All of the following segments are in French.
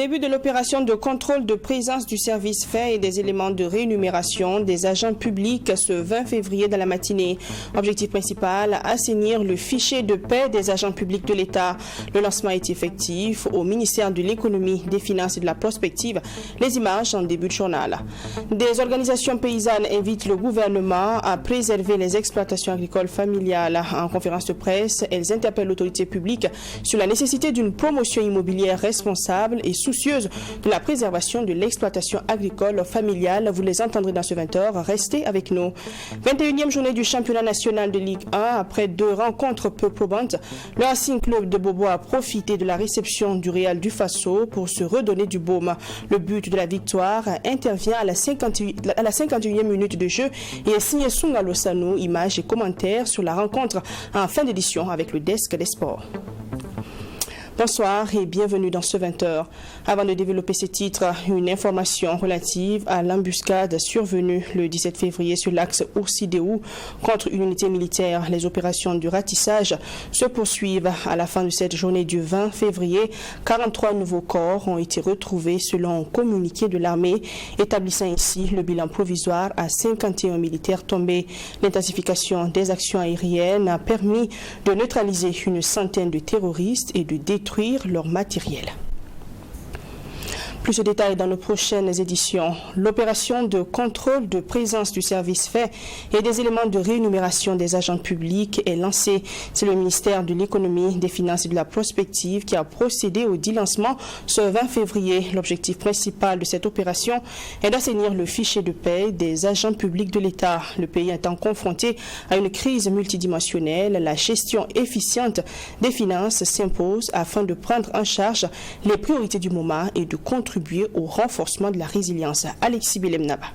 début de l'opération de contrôle de présence du service fait et des éléments de rémunération des agents publics ce 20 février dans la matinée. Objectif principal, assainir le fichier de paie des agents publics de l'État. Le lancement est effectif au ministère de l'Économie, des Finances et de la Prospective. Les images en début de journal. Des organisations paysannes invitent le gouvernement à préserver les exploitations agricoles familiales. En conférence de presse, elles interpellent l'autorité publique sur la nécessité d'une promotion immobilière responsable et soucieuse de la préservation de l'exploitation agricole familiale. Vous les entendrez dans ce 20h. Restez avec nous. 21e journée du championnat national de Ligue 1. Après 2 rencontres peu probantes, le Racing Club de Bobo a profité de la réception du Real du Faso pour se redonner du baume. Le but de la victoire intervient à la 51e minute de jeu et est signé Sungalo Sanou. Images et commentaires sur la rencontre en fin d'édition avec le desk des sports. Bonsoir et bienvenue dans ce 20h. Avant de développer ces titres, une information relative à l'embuscade survenue le 17 février sur l'axe Oursidéou contre une unité militaire. Les opérations du ratissage se poursuivent à la fin de cette journée du 20 février. 43 nouveaux corps ont été retrouvés selon un communiqué de l'armée, établissant ainsi le bilan provisoire à 51 militaires tombés. L'intensification des actions aériennes a permis de neutraliser une centaine de terroristes et de détruire leur matériel. Plus de détails dans nos prochaines éditions. L'opération de contrôle de présence du service fait et des éléments de rémunération des agents publics est lancée. C'est le ministère de l'Économie, des Finances et de la Prospective qui a procédé au dit lancement ce 20 février. L'objectif principal de cette opération est d'assainir le fichier de paie des agents publics de l'État. Le pays étant confronté à une crise multidimensionnelle, la gestion efficiente des finances s'impose afin de prendre en charge les priorités du moment et de contribuer au renforcement de la résilience. Alexis Belemnaba.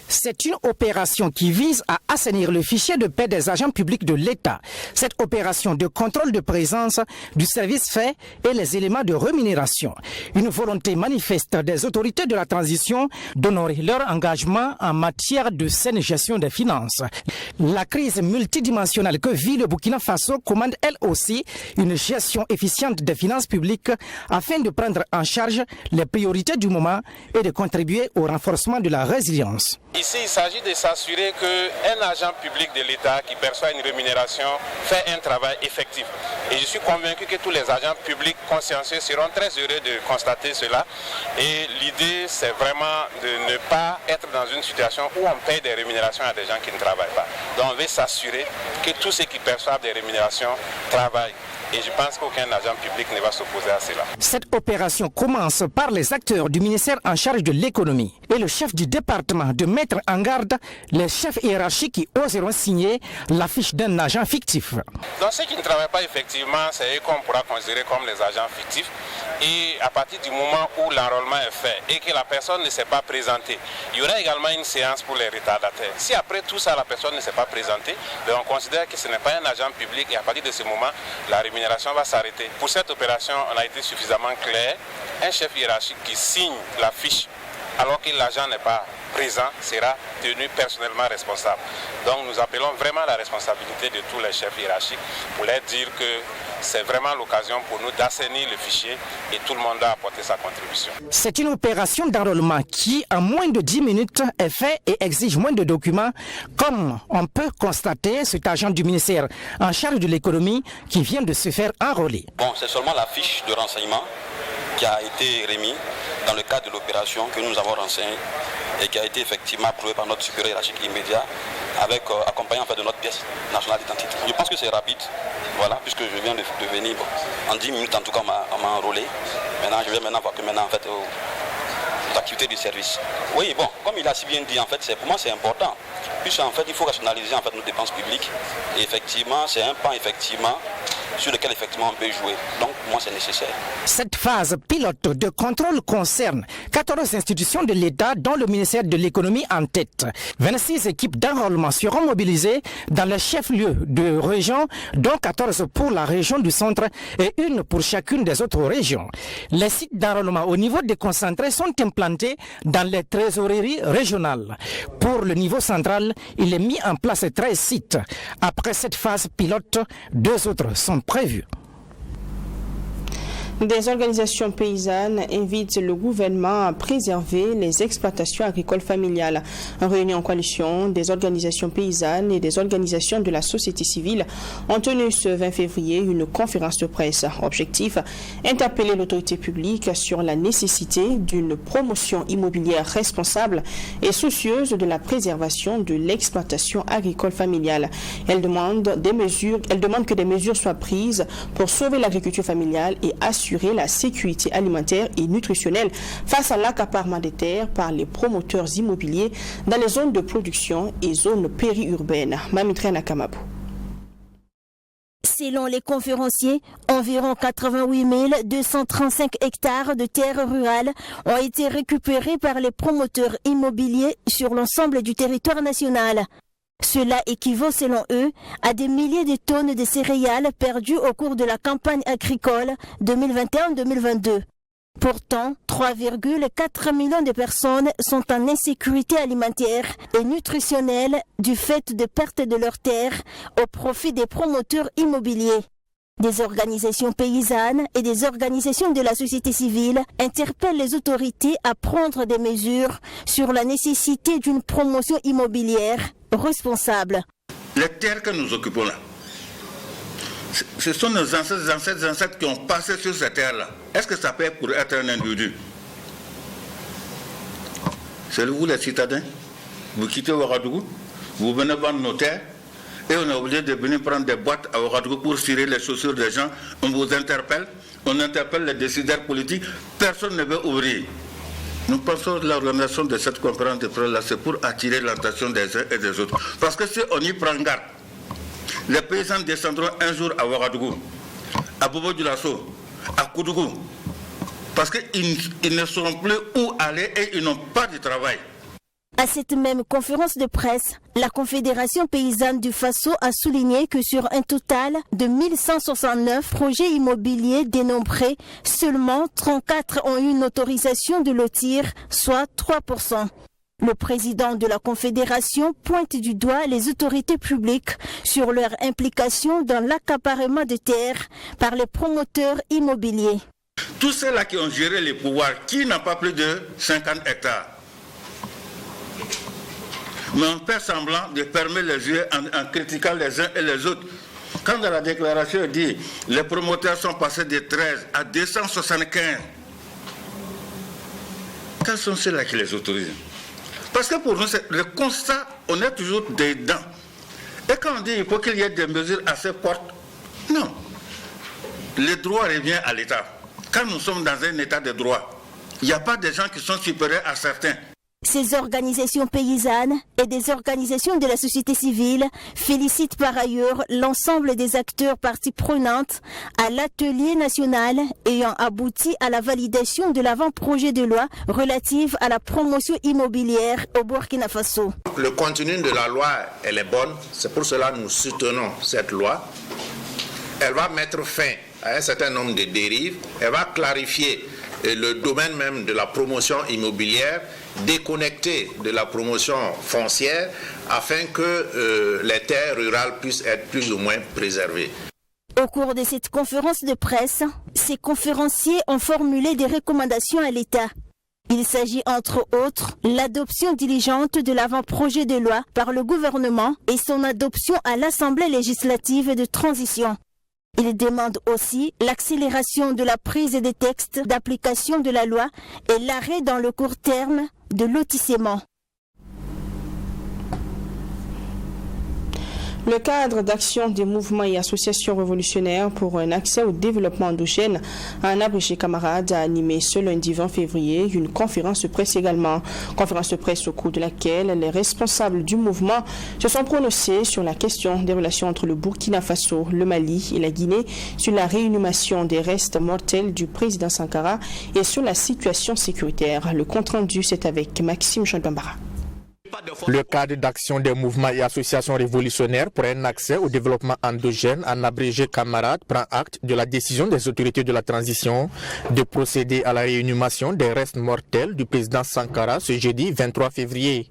C'est une opération qui vise à assainir le fichier de paie des agents publics de l'État. Cette opération de contrôle de présence du service fait et les éléments de rémunération. Une volonté manifeste des autorités de la transition d'honorer leur engagement en matière de saine gestion des finances. La crise multidimensionnelle que vit le Burkina Faso commande elle aussi une gestion efficiente des finances publiques afin de prendre en charge les priorités du moment et de contribuer au renforcement de la résilience. Ici, il s'agit de s'assurer qu'un agent public de l'État qui perçoit une rémunération fait un travail effectif. Et je suis convaincu que tous les agents publics consciencieux seront très heureux de constater cela. Et l'idée, c'est vraiment de ne pas être dans une situation où on paye des rémunérations à des gens qui ne travaillent pas. Donc on veut s'assurer que tous ceux qui perçoivent des rémunérations travaillent. Et je pense qu'aucun agent public ne va s'opposer à cela. Cette opération commence par les acteurs du ministère en charge de l'économie et le chef du département de mettre en garde les chefs hiérarchiques qui oseront signer la fiche d'un agent fictif. Donc ceux qui ne travaillent pas effectivement, c'est eux qu'on pourra considérer comme les agents fictifs. Et à partir du moment où l'enrôlement est fait et que la personne ne s'est pas présentée, il y aura également une séance pour les retardataires. Si après tout ça, la personne ne s'est pas présentée, on considère que ce n'est pas un agent public et à partir de ce moment, la rémunération va s'arrêter. Pour cette opération, on a été suffisamment clair. Un chef hiérarchique qui signe la fiche alors que l'agent n'est pas présent sera tenu personnellement responsable. Donc nous appelons vraiment la responsabilité de tous les chefs hiérarchiques pour leur dire que c'est vraiment l'occasion pour nous d'assainir le fichier et tout le monde a apporté sa contribution. C'est une opération d'enrôlement qui, en moins de 10 minutes, est faite et exige moins de documents, comme on peut constater cet agent du ministère en charge de l'économie qui vient de se faire enrôler. Bon, c'est seulement la fiche de renseignement qui a été remise dans le cadre de l'opération que nous avons renseignée et qui a été effectivement approuvée par notre supérieur hiérarchique immédiat avec accompagné en fait de notre pièce nationale d'identité. Je pense que c'est rapide, voilà, puisque je viens de venir en 10 minutes en tout cas on m'a enrôlé. Maintenant je vais voir que en fait aux activités du service. Oui, bon, comme il a si bien dit en fait, pour moi c'est important, puisque en fait il faut rationaliser en fait nos dépenses publiques et effectivement c'est un pan effectivement sur lequel effectivement on peut jouer. Donc pour moi c'est nécessaire. Cette phase pilote de contrôle concerne 14 institutions de l'État dont le ministère de l'économie en tête. 26 équipes d'enrôlement seront mobilisées dans les chefs-lieux de région, dont 14 pour la région du centre et une pour chacune des autres régions. Les sites d'enrôlement au niveau déconcentré sont implantés dans les trésoreries régionales. Pour le niveau central, il est mis en place 13 sites. Après cette phase pilote, 2 autres sont prévus. Des organisations paysannes invitent le gouvernement à préserver les exploitations agricoles familiales. En réunion en coalition, des organisations paysannes et des organisations de la société civile ont tenu ce 20 février une conférence de presse. Objectif, interpeller l'autorité publique sur la nécessité d'une promotion immobilière responsable et soucieuse de la préservation de l'exploitation agricole familiale. Elle demande que des mesures soient prises pour sauver l'agriculture familiale et assurer la sécurité alimentaire et nutritionnelle face à l'accaparement des terres par les promoteurs immobiliers dans les zones de production et zones périurbaines. Mamitre Nakamabou. Selon les conférenciers, environ 88 235 hectares de terres rurales ont été récupérés par les promoteurs immobiliers sur l'ensemble du territoire national. Cela équivaut, selon eux, à des milliers de tonnes de céréales perdues au cours de la campagne agricole 2021-2022. Pourtant, 3,4 millions de personnes sont en insécurité alimentaire et nutritionnelle du fait de perte de leurs terres au profit des promoteurs immobiliers. Des organisations paysannes et des organisations de la société civile interpellent les autorités à prendre des mesures sur la nécessité d'une promotion immobilière responsable. Les terres que nous occupons là, ce sont nos ancêtres qui ont passé sur ces terres-là. Est-ce que ça peut être pour être un individu? C'est vous les citadins, vous quittez Ouagadougou, vous venez vendre nos terres, et on est obligé de venir prendre des boîtes à Ouagadougou pour cirer les chaussures des gens. On vous interpelle, on interpelle les décideurs politiques, personne ne veut ouvrir. Nous pensons que l'organisation de cette conférence de presse-là, c'est pour attirer l'attention des uns et des autres. Parce que si on y prend garde, les paysans descendront un jour à Ouagadougou, à Bobo-Dioulasso, à Koudougou, parce qu'ils ne sauront plus où aller et ils n'ont pas de travail. À cette même conférence de presse, la Confédération paysanne du Faso a souligné que sur un total de 1169 projets immobiliers dénombrés, seulement 34 ont eu une autorisation de lotir, soit 3%. Le président de la Confédération pointe du doigt les autorités publiques sur leur implication dans l'accaparement de terres par les promoteurs immobiliers. Tous ceux-là qui ont géré les pouvoirs, qui n'ont pas plus de 50 hectares, mais on fait semblant de fermer les yeux en critiquant les uns et les autres. Quand dans la déclaration dit les promoteurs sont passés de 13 à 275, quels sont ceux-là qui les autorisent? Parce que pour nous, le constat, on est toujours dedans. Et quand on dit qu'il faut qu'il y ait des mesures assez fortes, non. Le droit revient à l'État. Quand nous sommes dans un état de droit, il n'y a pas de gens qui sont supérieurs à certains. Ces organisations paysannes et des organisations de la société civile félicitent par ailleurs l'ensemble des acteurs parties prenantes à l'atelier national ayant abouti à la validation de l'avant-projet de loi relative à la promotion immobilière au Burkina Faso. Le contenu de la loi, elle est bonne, c'est pour cela que nous soutenons cette loi. Elle va mettre fin à un certain nombre de dérives, elle va clarifier le domaine même de la promotion immobilière, déconnecté de la promotion foncière afin que les terres rurales puissent être plus ou moins préservées. Au cours de cette conférence de presse, ces conférenciers ont formulé des recommandations à l'État. Il s'agit entre autres l'adoption diligente de l'avant-projet de loi par le gouvernement et son adoption à l'Assemblée législative de transition. Il demande aussi l'accélération de la prise des textes d'application de la loi et l'arrêt dans le court terme de lotissement. Le cadre d'action des mouvements et associations révolutionnaires pour un accès au développement endogène à un abrégé camarade a animé ce lundi 20 février une conférence de presse également. Conférence de presse au cours de laquelle les responsables du mouvement se sont prononcés sur la question des relations entre le Burkina Faso, le Mali et la Guinée, sur la réinhumation des restes mortels du président Sankara et sur la situation sécuritaire. Le compte rendu, c'est avec Maxime Jean-Bambara. Pas Le cadre d'action des mouvements et associations révolutionnaires pour un accès au développement endogène, en abrégé camarade, prend acte de la décision des autorités de la transition de procéder à la réinhumation des restes mortels du président Sankara ce jeudi 23 février.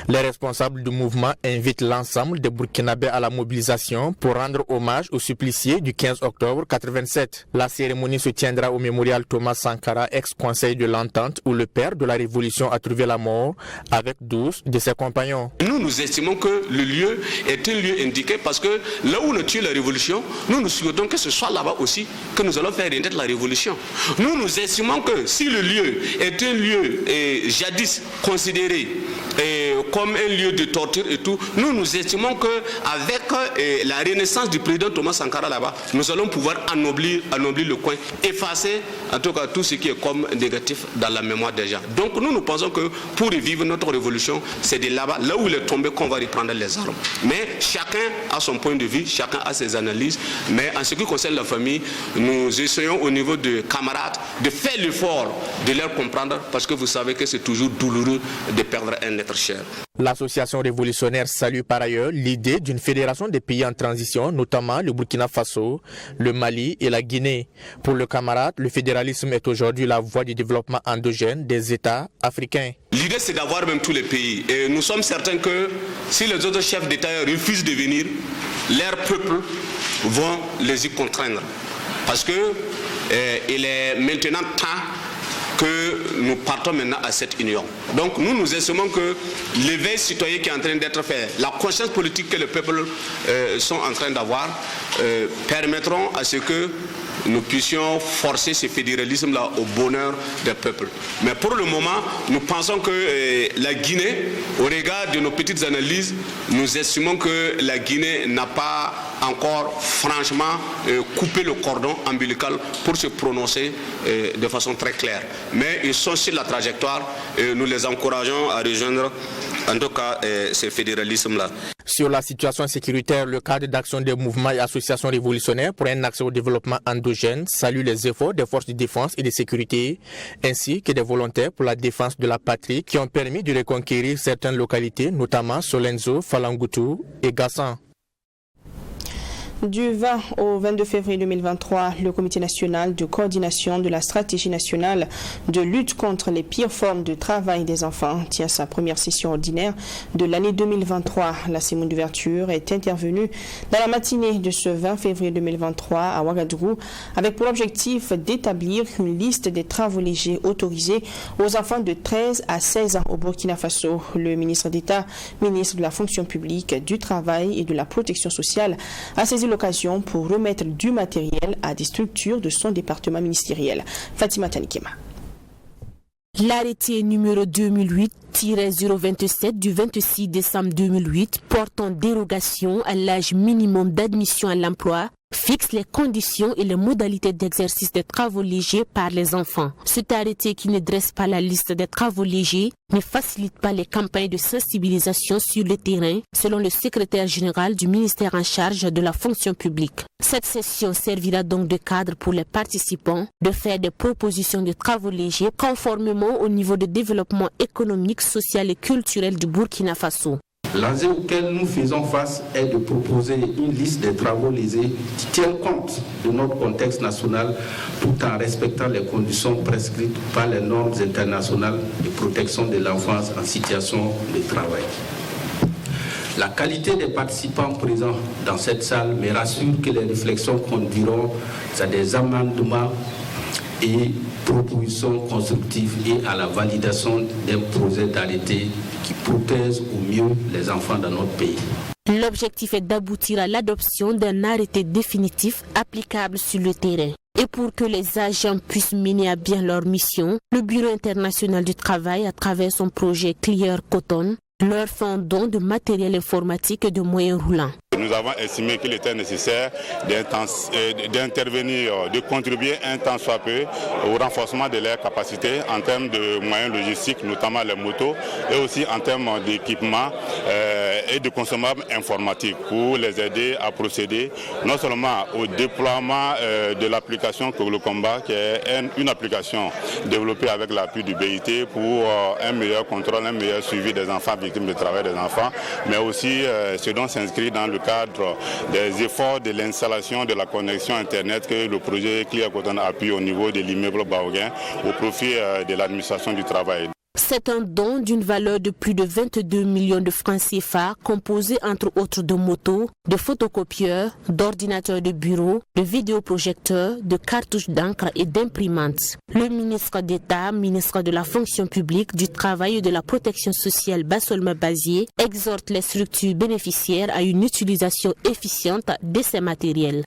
Les responsables du mouvement invitent l'ensemble des Burkinabés à la mobilisation pour rendre hommage aux suppliciés du 15 octobre 87. La cérémonie se tiendra au mémorial Thomas Sankara, ex-conseil de l'entente, où le père de la révolution a trouvé la mort avec 12 de ses compagnons. Nous estimons que le lieu est un lieu indiqué parce que là où on a tué la révolution, nous souhaitons que ce soit là-bas aussi que nous allons faire renaître la révolution. Nous estimons que si le lieu est un lieu jadis considéré comme un lieu de torture et tout, nous estimons qu'avec la renaissance du président Thomas Sankara là-bas, nous allons pouvoir ennoblir le coin, effacer en tout cas tout ce qui est comme négatif dans la mémoire des gens. Donc nous pensons que pour revivre notre révolution, c'est de là-bas, là où il est tombé, qu'on va reprendre les armes. Mais chacun a son point de vue, chacun a ses analyses. Mais en ce qui concerne la famille, nous essayons au niveau de camarades de faire l'effort de leur comprendre parce que vous savez que c'est toujours douloureux de perdre un être cher. L'association révolutionnaire salue par ailleurs l'idée d'une fédération des pays en transition, notamment le Burkina Faso, le Mali et la Guinée. Pour le camarade, le fédéralisme est aujourd'hui la voie du développement endogène des États africains. L'idée, c'est d'avoir même tous les pays. Et nous sommes certains que si les autres chefs d'État refusent de venir, leurs peuples vont les y contraindre. Parce que il est maintenant temps que nous partons maintenant à cette union. Donc nous estimons que l'éveil citoyen qui est en train d'être fait, la conscience politique que les peuples sont en train d'avoir, permettront à ce que nous puissions forcer ce fédéralisme-là au bonheur des peuples. Mais pour le moment, nous pensons que la Guinée, au regard de nos petites analyses, nous estimons que la Guinée n'a pas encore franchement coupé le cordon ombilical pour se prononcer de façon très claire. Mais ils sont sur la trajectoire et nous les encourageons à rejoindre en tout cas ce fédéralisme-là. Sur la situation sécuritaire, le cadre d'action des mouvements et associations révolutionnaires pour un accès au développement endogène salue les efforts des forces de défense et de sécurité, ainsi que des volontaires pour la défense de la patrie qui ont permis de reconquérir certaines localités, notamment Solenzo, Falangutu et Gassan. Du 20 au 22 février 2023, le Comité national de coordination de la stratégie nationale de lutte contre les pires formes de travail des enfants tient sa première session ordinaire de l'année 2023. La cérémonie d'ouverture est intervenue dans la matinée de ce 20 février 2023 à Ouagadougou avec pour objectif d'établir une liste des travaux légers autorisés aux enfants de 13 à 16 ans au Burkina Faso. Le ministre d'État, ministre de la fonction publique, du travail et de la protection sociale a saisi l'occasion pour remettre du matériel à des structures de son département ministériel. Fatima Tanikema. L'arrêté numéro 2008-027 du 26 décembre 2008 portant dérogation à l'âge minimum d'admission à l'emploi fixe les conditions et les modalités d'exercice des travaux légers par les enfants. Cet arrêté qui ne dresse pas la liste des travaux légers ne facilite pas les campagnes de sensibilisation sur le terrain, selon le secrétaire général du ministère en charge de la fonction publique. Cette session servira donc de cadre pour les participants de faire des propositions de travaux légers conformément au niveau de développement économique, social et culturel du Burkina Faso. L'enjeu auquel nous faisons face est de proposer une liste des travaux lésés qui tiennent compte de notre contexte national tout en respectant les conditions prescrites par les normes internationales de protection de l'enfance en situation de travail. La qualité des participants présents dans cette salle me rassure que les réflexions conduiront à des amendements et propositions constructives et à la validation d'un projet d'arrêté qui protège au mieux les enfants dans notre pays. L'objectif est d'aboutir à l'adoption d'un arrêté définitif applicable sur le terrain. Et pour que les agents puissent mener à bien leur mission, le Bureau international du travail, à travers son projet Clear Cotton, leur fait un don de matériel informatique et de moyens roulants. Nous avons estimé qu'il était nécessaire d'intervenir, de contribuer un tant soit peu au renforcement de leurs capacités en termes de moyens logistiques, notamment les motos, et aussi en termes d'équipement et de consommables informatiques pour les aider à procéder non seulement au déploiement de l'application Koglo Combat, qui est une application développée avec l'appui du BIT pour un meilleur contrôle, un meilleur suivi des enfants victimes de travail des enfants, mais aussi ce dont s'inscrit dans le cadre des efforts de l'installation de la connexion Internet que le projet Clear Cotton appuie au niveau de l'immeuble Baoguin au profit de l'administration du travail. C'est un don d'une valeur de plus de 22 millions de francs CFA, composé entre autres de motos, de photocopieurs, d'ordinateurs de bureau, de vidéoprojecteurs, de cartouches d'encre et d'imprimantes. Le ministre d'État, ministre de la Fonction publique, du Travail et de la Protection sociale, Bassolma Bazier, exhorte les structures bénéficiaires à une utilisation efficiente de ces matériels.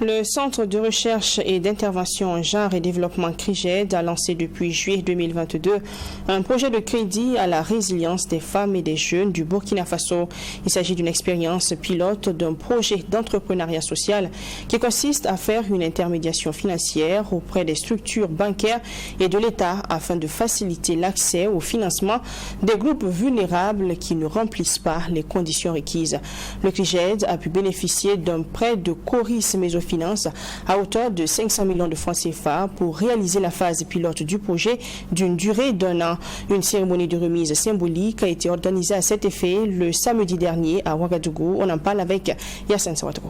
Le Centre de recherche et d'intervention en genre et développement CRIGED a lancé depuis juillet 2022 un projet de crédit à la résilience des femmes et des jeunes du Burkina Faso. Il s'agit d'une expérience pilote d'un projet d'entrepreneuriat social qui consiste à faire une intermédiation financière auprès des structures bancaires et de l'État afin de faciliter l'accès au financement des groupes vulnérables qui ne remplissent pas les conditions requises. Le CRIGED a pu bénéficier d'un prêt de Coris Mésofinance à hauteur de 500 millions de francs CFA pour réaliser la phase pilote du projet d'une durée d'1 an. Une cérémonie de remise symbolique a été organisée à cet effet le samedi dernier à Ouagadougou. On en parle avec Yassine Sawatrou.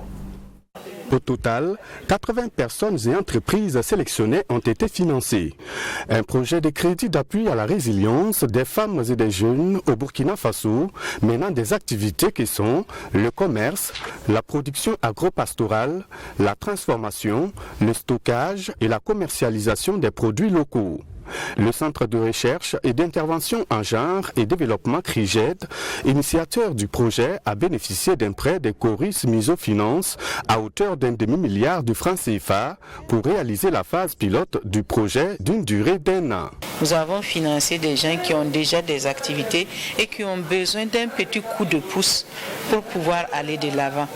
Au total, 80 personnes et entreprises sélectionnées ont été financées. Un projet de crédit d'appui à la résilience des femmes et des jeunes au Burkina Faso, menant des activités qui sont le commerce, la production agro-pastorale, la transformation, le stockage et la commercialisation des produits locaux. Le Centre de recherche et d'intervention en genre et développement CRIGED, initiateur du projet, a bénéficié d'un prêt de Coris Mésofinance à hauteur d'1 demi-milliard de francs CFA pour réaliser la phase pilote du projet d'une durée d'1 an. Nous avons financé des gens qui ont déjà des activités et qui ont besoin d'un petit coup de pouce pour pouvoir aller de l'avant.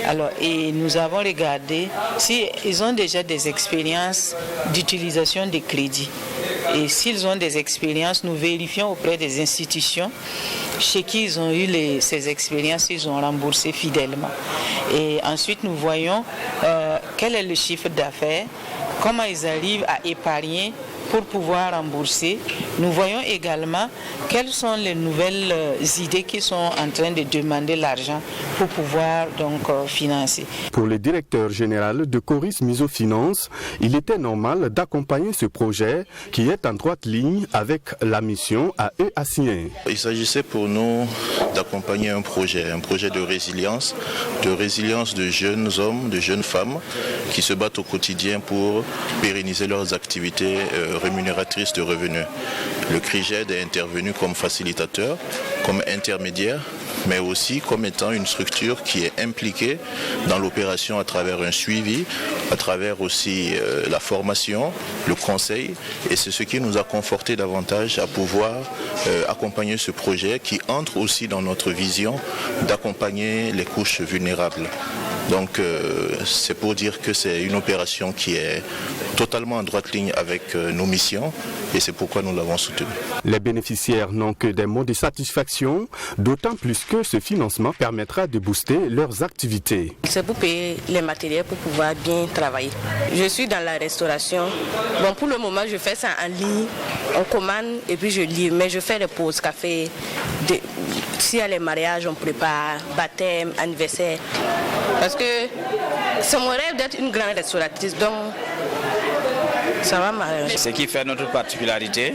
Alors, et nous avons regardé s'ils ont déjà des expériences d'utilisation des crédits. Et s'ils ont des expériences, nous vérifions auprès des institutions chez qui ils ont eu ces expériences, ils ont remboursé fidèlement. Et ensuite, nous voyons quel est le chiffre d'affaires, comment ils arrivent à épargner pour pouvoir rembourser. Nous voyons également quelles sont les nouvelles idées qui sont en train de demander l'argent pour pouvoir donc financer. Pour le directeur général de Coris Mésofinance, il était normal d'accompagner ce projet qui est en droite ligne avec la mission à eux assignée. Il s'agissait pour nous d'accompagner un projet de résilience de jeunes hommes, de jeunes femmes qui se battent au quotidien pour pérenniser leurs activités rémunératrices de revenus. Le CRIGED est intervenu comme facilitateur, comme intermédiaire, mais aussi comme étant une structure qui est impliquée dans l'opération à travers un suivi, à travers aussi la formation, le conseil, et c'est ce qui nous a conforté davantage à pouvoir accompagner ce projet qui entre aussi dans notre vision d'accompagner les couches vulnérables. Donc c'est pour dire que c'est une opération qui est totalement en droite ligne avec nos missions et c'est pourquoi nous l'avons soutenue. Les bénéficiaires n'ont que des mots de satisfaction, d'autant plus que ce financement permettra de booster leurs activités. C'est pour payer les matériels pour pouvoir bien travailler. Je suis dans la restauration. Bon, pour le moment, je fais ça en ligne, on commande et puis je livre, mais je fais des pauses café. S'il y a les mariages, on prépare, baptême, anniversaire. Parce que c'est mon rêve d'être une grande restauratrice, donc ça va m'arranger. Ce qui fait notre particularité,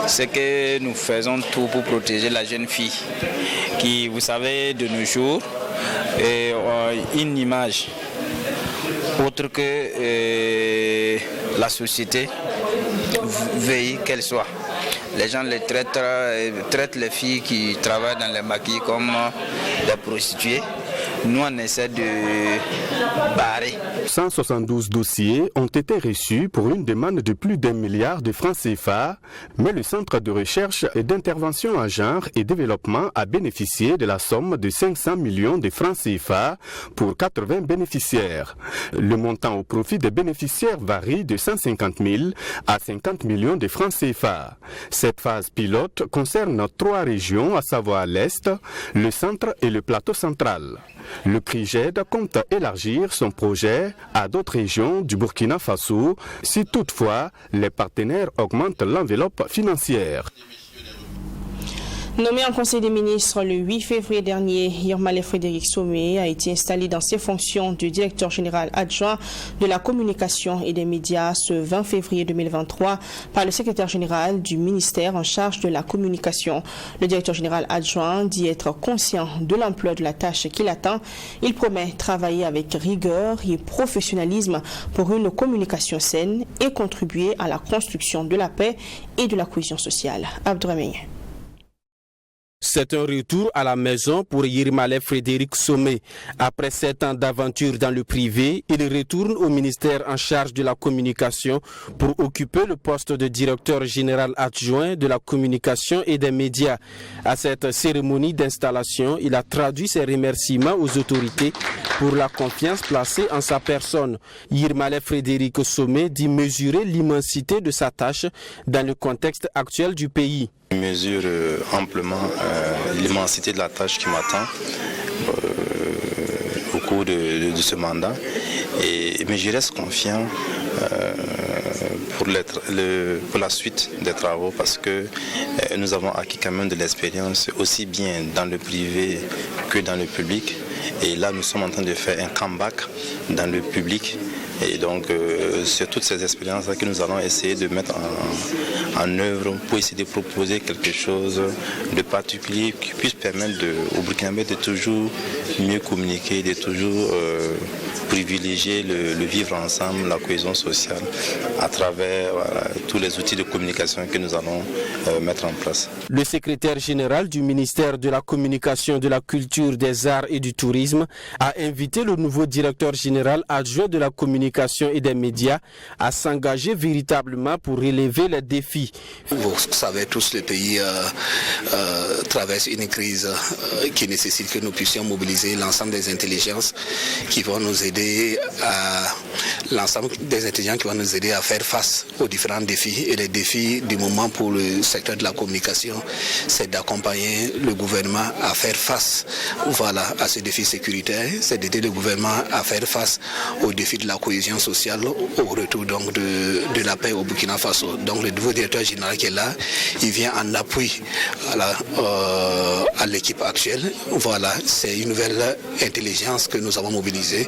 c'est que nous faisons tout pour protéger la jeune fille qui, vous savez, de nos jours, est une image autre que la société veille qu'elle soit. Les gens les traitent les filles qui travaillent dans les maquis comme des prostituées. nous on essaie de barrer. 172 dossiers ont été reçus pour une demande de plus d'1 milliard de francs CFA, mais le Centre de recherche et d'intervention en genre et développement a bénéficié de la somme de 500 millions de francs CFA pour 80 bénéficiaires. Le montant au profit des bénéficiaires varie de 150 000 à 50 millions de francs CFA. Cette phase pilote concerne 3 régions, à savoir l'Est, le centre et le plateau central. Le CRIGED compte élargir son projet à d'autres régions du Burkina Faso si toutefois les partenaires augmentent l'enveloppe financière. Nommé en Conseil des ministres le 8 février dernier, Yirmaleh Frédéric Somé a été installé dans ses fonctions de directeur général adjoint de la communication et des médias ce 20 février 2023 par le secrétaire général du ministère en charge de la communication. Le directeur général adjoint dit être conscient de l'ampleur de la tâche qui l'attend. Il promet travailler avec rigueur et professionnalisme pour une communication saine et contribuer à la construction de la paix et de la cohésion sociale. Abdourahmane. C'est un retour à la maison pour Yirmaleh Frédéric Somé. Après 7 ans d'aventure dans le privé, il retourne au ministère en charge de la communication pour occuper le poste de directeur général adjoint de la communication et des médias. À cette cérémonie d'installation, il a traduit ses remerciements aux autorités pour la confiance placée en sa personne. Yirmaleh Frédéric Somé dit mesurer l'immensité de sa tâche dans le contexte actuel du pays. Je mesure amplement l'immensité de la tâche qui m'attend au cours de ce mandat, mais je reste confiant pour la suite des travaux parce que nous avons acquis quand même de l'expérience aussi bien dans le privé que dans le public, et là nous sommes en train de faire un comeback dans le public. Et donc, c'est toutes ces expériences-là que nous allons essayer de mettre en œuvre pour essayer de proposer quelque chose de particulier qui puisse permettre aux Burkinabés de toujours mieux communiquer, de toujours privilégier le vivre ensemble, la cohésion sociale à travers tous les outils de communication que nous allons mettre en place. Le secrétaire général du ministère de la Communication, de la Culture, des Arts et du Tourisme a invité le nouveau directeur général adjoint de la communication et des médias à s'engager véritablement pour relever les défis. Vous savez tous, le pays traverse une crise qui nécessite que nous puissions mobiliser l'ensemble des intelligences qui vont nous aider à faire face aux différents défis. Et les défis du moment pour le secteur de la communication, c'est d'accompagner le gouvernement à faire face à ces défis sécuritaires, c'est d'aider le gouvernement à faire face aux défis de la cohésion sociale au retour donc de la paix au Burkina Faso. Donc le nouveau directeur général qui est là, il vient en appui à l'équipe actuelle. Voilà, c'est une nouvelle intelligence que nous avons mobilisée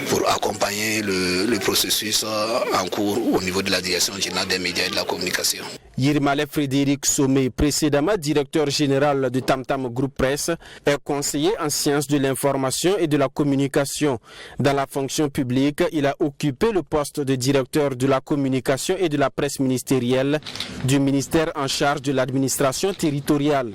pour accompagner le processus en cours au niveau de la direction générale des médias et de la communication. Yirmaleh Frédéric Somé, précédemment directeur général de Tam Tam Group Presse, est conseiller en sciences de l'information et de la communication. Dans la fonction publique, il a occupé le poste de directeur de la communication et de la presse ministérielle du ministère en charge de l'administration territoriale.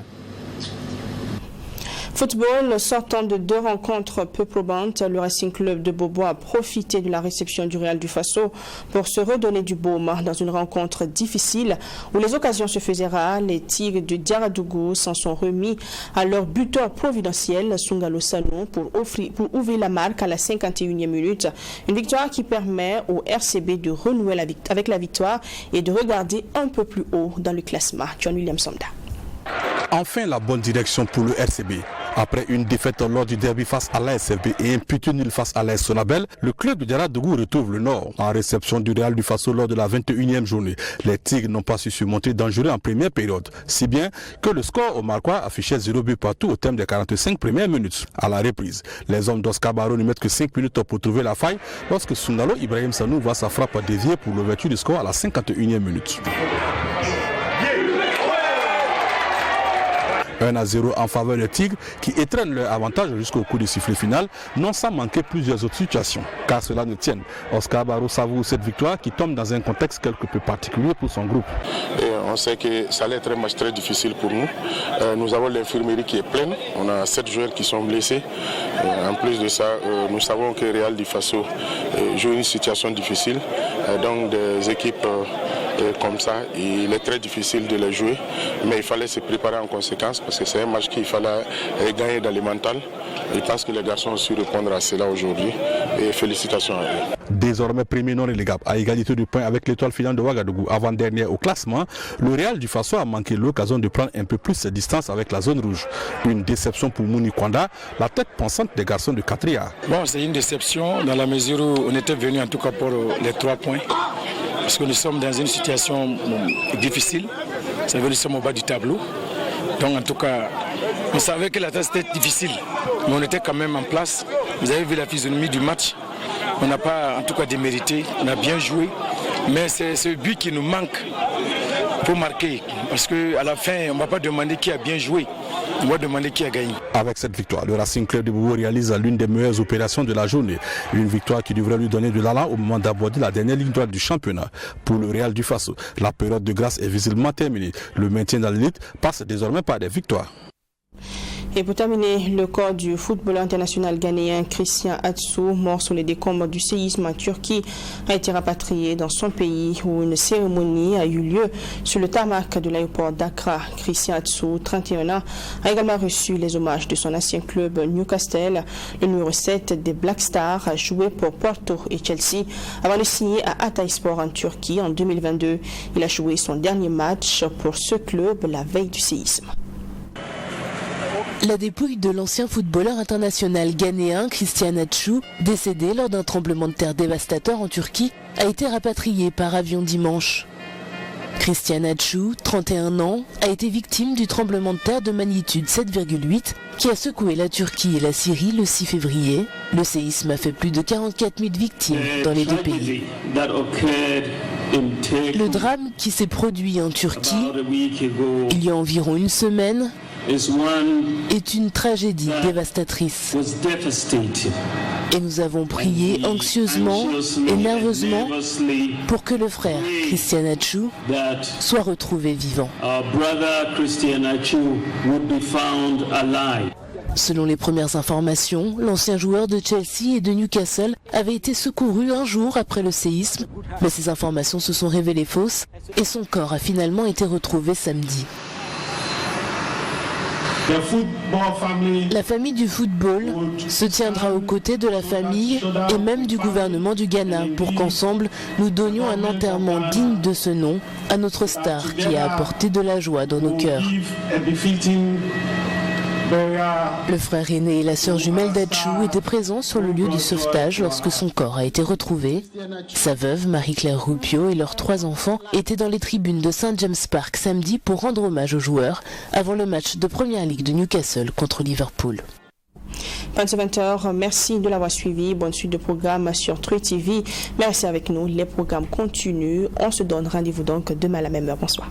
Football, sortant de 2 rencontres peu probantes, le Racing Club de Bobo a profité de la réception du Real du Faso pour se redonner du baume dans une rencontre difficile où les occasions se faisaient rares. Les Tigres de Diaradougou s'en sont remis à leur buteur providentiel, Sungalo Sano, pour ouvrir la marque à la 51e minute. Une victoire qui permet au RCB de renouer avec la victoire et de regarder un peu plus haut dans le classement. John William Sonda. Enfin la bonne direction pour le RCB. Après une défaite lors du derby face à l'ASFB et un petit nul face à l'AS Sonabel, le club de Diaradougou retrouve le nord. En réception du Real du Faso lors de la 21e journée, les Tigres n'ont pas su se montrer dangereux en première période, si bien que le score au Marquois affichait 0 but partout au terme des 45 premières minutes. À la reprise, les hommes d'Oscar Barro ne mettent que 5 minutes pour trouver la faille lorsque Sungalo Ibrahim Sanou voit sa frappe déviée pour l'ouverture du score à la 51e minute. 1-0 en faveur des Tigres qui étreignent leur avantage jusqu'au coup du sifflet final, non sans manquer plusieurs autres situations. Car cela ne tienne, Oscar Barro savoure cette victoire qui tombe dans un contexte quelque peu particulier pour son groupe. Et on sait que ça allait être un match très difficile pour nous. Nous avons l'infirmerie qui est pleine. On a 7 joueurs qui sont blessés. En plus de ça, nous savons que Real du Faso joue une situation difficile. Donc des équipes comme ça, il est très difficile de les jouer. Mais il fallait se préparer en conséquence parce que c'est un match qu'il fallait gagner dans le mental. Je pense que les garçons ont su répondre à cela aujourd'hui. Et félicitations à eux. Désormais premier non relégable à égalité de points avec l'Étoile filante de Ouagadougou avant-dernier au classement, le Real du Faso a manqué l'occasion de prendre un peu plus de distance avec la zone rouge. Une déception pour Mouni Kwanda, la tête pensante des garçons de Katria. Bon, c'est une déception dans la mesure où on était venu en tout cas pour les 3 points. Parce que nous sommes dans une situation difficile. Ça veut dire que nous sommes au bas du tableau. Donc en tout cas, on savait que la tâche était difficile. Mais on était quand même en place. Vous avez vu la physionomie du match. On n'a pas en tout cas démérité. On a bien joué. Mais c'est ce but qui nous manque pour marquer. Parce qu'à la fin, on ne va pas demander qui a bien joué. On va demander qui a gagné. Avec cette victoire, le Racing Club de Boubou réalise l'une des meilleures opérations de la journée. Une victoire qui devrait lui donner de l'allant au moment d'aborder la dernière ligne droite du championnat. Pour le Real du Faso, la période de grâce est visiblement terminée. Le maintien dans l'élite passe désormais par des victoires. Et pour terminer, le corps du footballeur international ghanéen Christian Atsu, mort sous les décombres du séisme en Turquie, a été rapatrié dans son pays où une cérémonie a eu lieu sur le tarmac de l'aéroport d'Accra. Christian Atsu, 31 ans, a également reçu les hommages de son ancien club Newcastle. Le numéro 7 des Black Stars a joué pour Porto et Chelsea avant de signer à Hatayspor en Turquie en 2022. Il a joué son dernier match pour ce club la veille du séisme. La dépouille de l'ancien footballeur international ghanéen Christian Atsu, décédé lors d'un tremblement de terre dévastateur en Turquie, a été rapatrié par avion dimanche. Christian Atsu, 31 ans, a été victime du tremblement de terre de magnitude 7,8 qui a secoué la Turquie et la Syrie le 6 février. Le séisme a fait plus de 44 000 victimes dans les deux pays. Le drame qui s'est produit en Turquie il y a environ une semaine est une tragédie dévastatrice. Et nous avons prié anxieusement et nerveusement pour que le frère Christian Atsu soit retrouvé vivant. Selon les premières informations, l'ancien joueur de Chelsea et de Newcastle avait été secouru un jour après le séisme, mais ces informations se sont révélées fausses et son corps a finalement été retrouvé samedi. La famille du football se tiendra aux côtés de la famille et même du gouvernement du Ghana pour qu'ensemble nous donnions un enterrement digne de ce nom à notre star qui a apporté de la joie dans nos cœurs. Le frère aîné et la sœur jumelle d'Atsu étaient présents sur le lieu du sauvetage lorsque son corps a été retrouvé. Sa veuve, Marie-Claire Rupio, et leurs 3 enfants étaient dans les tribunes de St. James Park samedi pour rendre hommage aux joueurs avant le match de Première Ligue de Newcastle contre Liverpool. 20h, merci de l'avoir suivi. Bonne suite de programmes sur True TV. Merci avec nous. Les programmes continuent. On se donne rendez-vous donc demain à la même heure. Bonsoir.